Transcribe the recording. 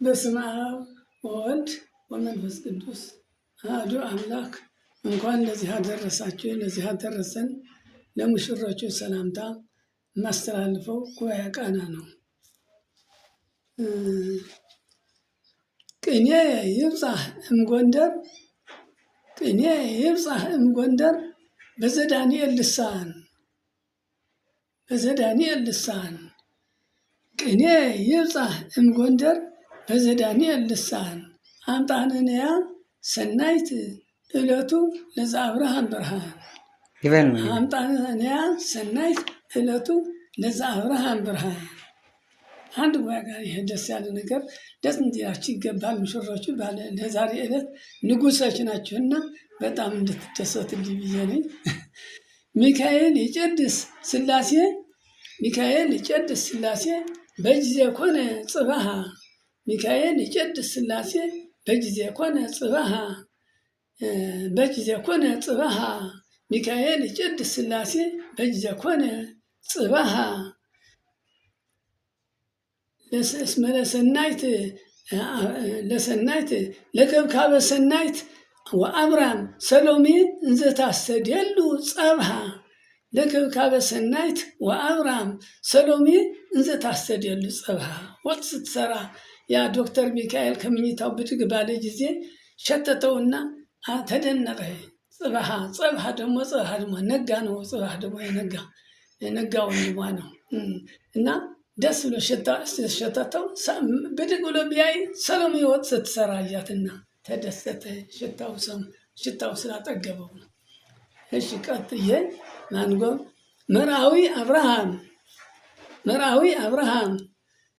በስመ አብ ወወልድ ወመንፈስ ቅዱስ አሐዱ አምላክ። እንኳን ለዚህ አደረሳችሁ ለዚህ አደረሰን። ለሙሽሮቹ ሰላምታ የማስተላልፈው ጉባኤ ቃና ነው። ቅኔ ይብጻሕ እምጎንደር፣ ቅኔ ይብጻሕ እምጎንደር በዘዳንኤል ልሳን፣ በዘዳንኤል ልሳን። ቅኔ ይብጻሕ እምጎንደር በዘዳንኤል ልሳን። አምጣንንያ ሰናይት ዕለቱ ለዘአብርሃም ብርሃን። አምጣንንያ ሰናይት ዕለቱ ለዘአብርሃም ብርሃን። አንድ ጉባኤ ጋር ይሄ ደስ ያለ ነገር ደስ እንዲላችሁ ይገባል። ሙሽሮቹ ለዛሬ ዕለት ንጉሶች ናችሁና በጣም እንድትደሰቱልኝ ብዬ ነኝ። ሚካኤል ይጨድስ ሥላሴ፣ ሚካኤል ይጨድስ ሥላሴ በጊዜ ኮነ ጽባሃ። ሚካኤል ይጨድስ ሥላሴ በጊዜ ኮነ ጽባሃ፣ በጊዜ ኮነ ጽባሃ። ሚካኤል ይጨድስ ሥላሴ በጊዜ ኮነ ጽባሃ። እስመ ለሰናይት ለሰናይት ለከብካበ ሰናይት ወአብራም ሰሎሜ እንዘ ታስተድየሉ ጸብሃ። ለከብካበ ሰናይት ወአብራም ሰሎሜ እንዘ ታስተድየሉ ጸብሃ። ወጥ ስትሰራ ያ ዶክተር ሚካኤል ከምኝታው ብድግ ባለ ጊዜ ሸተተውና ተደነቀ። ጽባሃ ጸብሃ ደግሞ ነጋ ነው። ጽባህ ደግሞ የነጋ ወንድሟ ነው እና ደስ ብሎ ሸተተው። ብድግ ብሎ ቢያይ ሰሎሜ ወጥ ስትሰራ አያትና ተደሰተ። ሽታው ስላጠገበው ነው። እሺ ቀጥዬ ማንጎ መርአዊ አብርሃም፣ መርአዊ አብርሃም